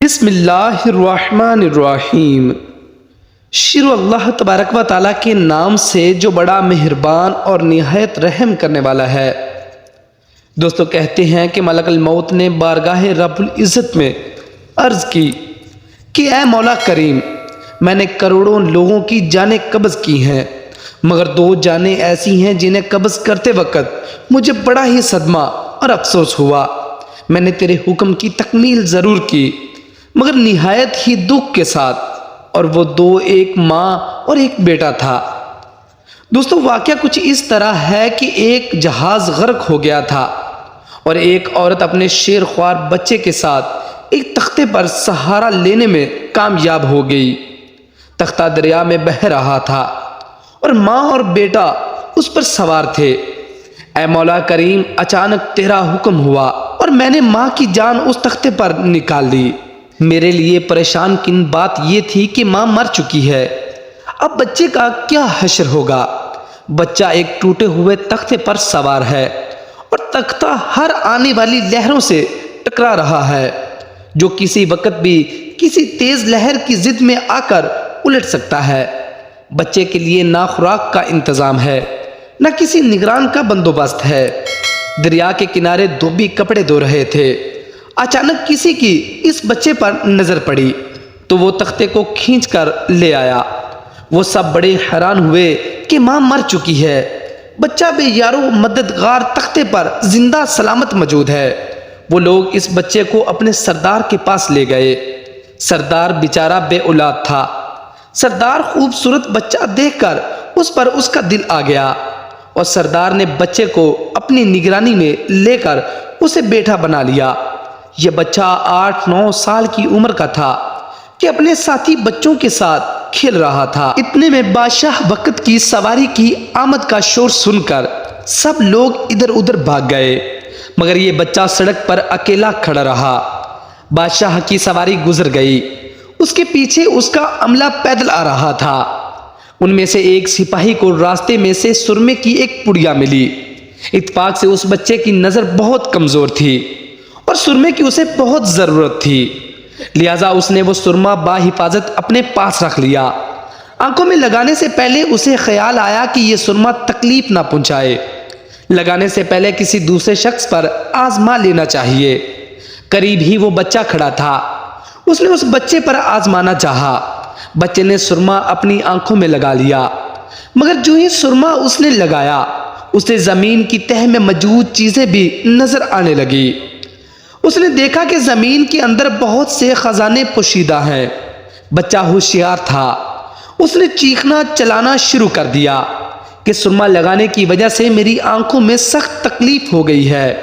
بسم اللہ الرحمن الرحیم۔ شروع اللہ تبارک و تعالیٰ کے نام سے جو بڑا مہربان اور نہایت رحم کرنے والا ہے۔ دوستو کہتے ہیں کہ ملک الموت نے بارگاہ رب العزت میں عرض کی کہ اے مولا کریم، میں نے کروڑوں لوگوں کی جانیں قبض کی ہیں، مگر دو جانیں ایسی ہیں جنہیں قبض کرتے وقت مجھے بڑا ہی صدمہ اور افسوس ہوا۔ میں نے تیرے حکم کی تکمیل ضرور کی مگر نہایت ہی دکھ کے ساتھ، اور وہ دو ایک ماں اور ایک بیٹا تھا۔ دوستو واقعہ کچھ اس طرح ہے کہ ایک جہاز غرق ہو گیا تھا اور ایک عورت اپنے شیر خوار بچے کے ساتھ ایک تختے پر سہارا لینے میں کامیاب ہو گئی۔ تختہ دریا میں بہہ رہا تھا اور ماں اور بیٹا اس پر سوار تھے۔ اے مولا کریم، اچانک تیرا حکم ہوا اور میں نے ماں کی جان اس تختے پر نکال لی۔ میرے لیے پریشان کن بات یہ تھی کہ ماں مر چکی ہے، اب بچے کا کیا حشر ہوگا۔ بچہ ایک ٹوٹے ہوئے تختے پر سوار ہے اور تختہ ہر آنے والی لہروں سے ٹکرا رہا ہے، جو کسی وقت بھی کسی تیز لہر کی ضد میں آ کر الٹ سکتا ہے۔ بچے کے لیے نہ خوراک کا انتظام ہے، نہ کسی نگران کا بندوبست ہے۔ دریا کے کنارے دھوبی کپڑے دھو رہے تھے۔ اچانک کسی کی اس بچے پر نظر پڑی تو وہ تختے کو کھینچ کر لے آیا۔ وہ سب بڑے حیران ہوئے کہ ماں مر چکی ہے، بچہ بے یارو مددگار تختے پر زندہ سلامت موجود ہے۔ وہ لوگ اس بچے کو اپنے سردار کے پاس لے گئے۔ سردار بیچارہ بے اولاد تھا۔ سردار خوبصورت بچہ دیکھ کر اس پر اس کا دل آ گیا اور سردار نے بچے کو اپنی نگرانی میں لے کر اسے بیٹا بنا لیا۔ یہ بچہ 8-9 سال کی عمر کا تھا کہ اپنے ساتھی بچوں کے ساتھ کھیل رہا تھا۔ اتنے میں بادشاہ وقت کی سواری کی آمد کا شور سن کر سب لوگ ادھر ادھر بھاگ گئے، مگر یہ بچہ سڑک پر اکیلا کھڑا رہا۔ بادشاہ کی سواری گزر گئی، اس کے پیچھے اس کا عملہ پیدل آ رہا تھا۔ ان میں سے ایک سپاہی کو راستے میں سے سرمے کی ایک پڑیا ملی۔ اتفاق سے اس بچے کی نظر بہت کمزور تھی اور سرمے کی اسے بہت ضرورت تھی، لہذا اس نے وہ سرما باحفاظت اپنے پاس رکھ لیا۔ آنکھوں میں لگانے سے پہلے اسے خیال آیا کہ یہ سرما تکلیف نہ پہنچائے، لگانے سے پہلے کسی دوسرے شخص پر آزما لینا چاہیے۔ قریب ہی وہ بچہ کھڑا تھا، اس نے اس بچے پر آزمانا چاہا۔ بچے نے سرما اپنی آنکھوں میں لگا لیا، مگر جو ہی سرما اس نے لگایا، اسے زمین کی تہہ میں موجود چیزیں بھی نظر آنے لگی۔ اس نے دیکھا کہ زمین کے اندر بہت سے خزانے پوشیدہ ہیں۔ بچہ ہوشیار تھا، اس نے چیخنا چلانا شروع کر دیا کہ سرما لگانے کی وجہ سے میری آنکھوں میں سخت تکلیف ہو گئی ہے۔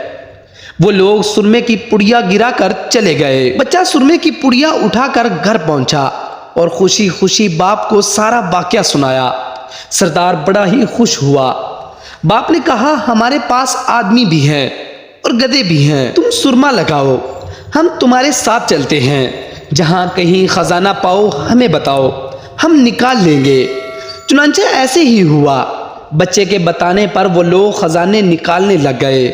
وہ لوگ سرمے کی پڑیا گرا کر چلے گئے۔ بچہ سرمے کی پڑیا اٹھا کر گھر پہنچا اور خوشی خوشی باپ کو سارا واقعہ سنایا۔ سردار بڑا ہی خوش ہوا۔ باپ نے کہا، ہمارے پاس آدمی بھی ہیں اور گدھے بھی ہیں، تم سرما لگاؤ، ہم تمہارے ساتھ چلتے ہیں، جہاں کہیں خزانہ پاؤ ہمیں بتاؤ، ہم نکال لیں گے۔ چنانچہ ایسے ہی ہوا۔ بچے کے بتانے پر وہ لوگ خزانے نکالنے لگ گئے،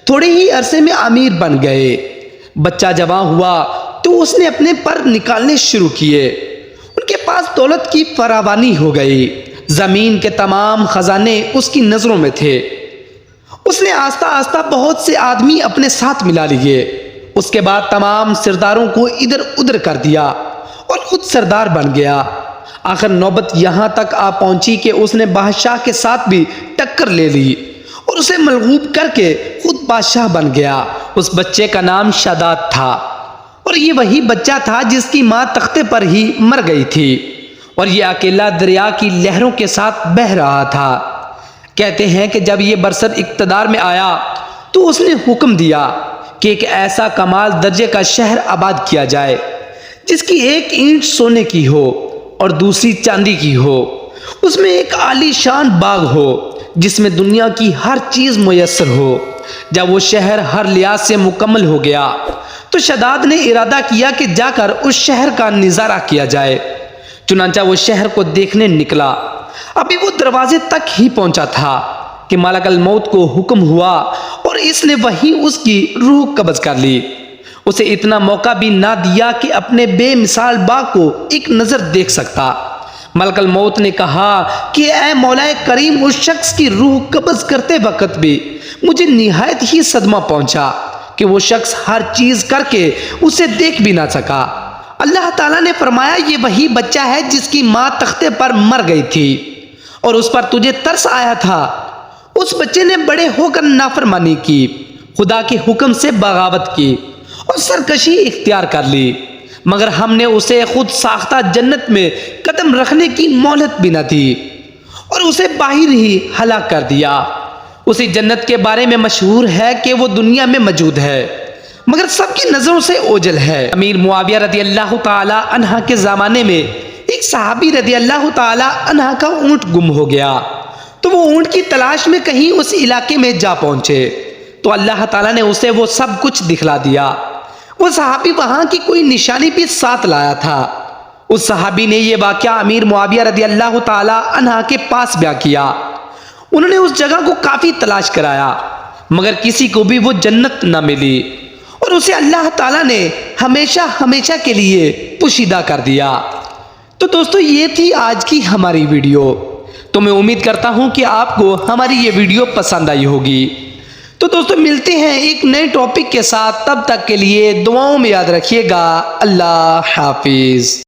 تھوڑے ہی عرصے میں امیر بن گئے۔ بچہ جوان ہوا تو اس نے اپنے پر نکالنے شروع کیے، ان کے پاس دولت کی فراوانی ہو گئی، زمین کے تمام خزانے اس کی نظروں میں تھے۔ اس نے آہستہ آہستہ بہت سے آدمی اپنے ساتھ ملا لیے۔ اس کے بعد تمام سرداروں کو ادھر ادھر کر دیا اور خود سردار بن گیا۔ آخر نوبت یہاں تک آ پہنچی کہ اس نے بادشاہ کے ساتھ بھی ٹکر لے لی اور اسے مغلوب کر کے خود بادشاہ بن گیا۔ اس بچے کا نام شاداد تھا اور یہ وہی بچہ تھا جس کی ماں تختے پر ہی مر گئی تھی اور یہ اکیلا دریا کی لہروں کے ساتھ بہہ رہا تھا۔ کہتے ہیں کہ جب یہ برسر اقتدار میں آیا تو اس نے حکم دیا کہ ایک ایسا کمال درجے کا شہر آباد کیا جائے جس کی ایک اینٹ سونے کی ہو اور دوسری چاندی کی ہو، اس میں ایک عالی شان باغ ہو جس میں دنیا کی ہر چیز میسر ہو۔ جب وہ شہر ہر لحاظ سے مکمل ہو گیا تو شداد نے ارادہ کیا کہ جا کر اس شہر کا نظارہ کیا جائے۔ چنانچہ وہ شہر کو دیکھنے نکلا۔ ابھی وہ دروازے تک ہی پہنچا تھا کہ ملک الموت کو حکم ہوا اور اس نے وہیں اس کی روح قبض کر لی۔ اسے اتنا موقع بھی نہ دیا کہ اپنے بے مثال باغ کو ایک نظر دیکھ سکتا۔ ملک الموت نے کہا کہ اے مولا کریم، اس شخص کی روح قبض کرتے وقت بھی مجھے نہایت ہی صدمہ پہنچا کہ وہ شخص ہر چیز کر کے اسے دیکھ بھی نہ سکا۔ اللہ تعالیٰ نے فرمایا یہ وہی بچہ ہے جس کی ماں تختے پر مر گئی تھی اور اس پر تجھے ترس آیا تھا۔ اس بچے نے بڑے ہو کر نافرمانی کی، خدا کے حکم سے بغاوت کی اور سرکشی اختیار کر لی، مگر ہم نے اسے خود ساختہ جنت میں قدم رکھنے کی مہلت بھی نہ دی اور اسے باہر ہی ہلاک کر دیا۔ اسی جنت کے بارے میں مشہور ہے کہ وہ دنیا میں موجود ہے مگر سب کی نظروں سے اوجھل ہے۔ امیر معاویہ رضی اللہ تعالی عنہ کے زمانے میں ایک صحابی رضی اللہ تعالی عنہ کا اونٹ گم ہو گیا، تو وہ اونٹ کی تلاش میں کہیں اس علاقے میں جا پہنچے تو اللہ تعالیٰ نے اسے وہ سب کچھ دکھلا دیا۔ وہ صحابی وہاں کی کوئی نشانی بھی ساتھ لایا تھا۔ اس صحابی نے یہ واقعہ امیر معاویہ رضی اللہ تعالی عنہ کے پاس بیان کیا۔ انہوں نے اس جگہ کو کافی تلاش کرایا مگر کسی کو بھی وہ جنت نہ ملی اور اسے اللہ تعالیٰ نے ہمیشہ ہمیشہ کے لیے پوشیدہ کر دیا۔ تو دوستو یہ تھی آج کی ہماری ویڈیو۔ تو میں امید کرتا ہوں کہ آپ کو ہماری یہ ویڈیو پسند آئی ہوگی۔ تو دوستو ملتے ہیں ایک نئے ٹاپک کے ساتھ، تب تک کے لیے دعاؤں میں یاد رکھیے گا۔ اللہ حافظ۔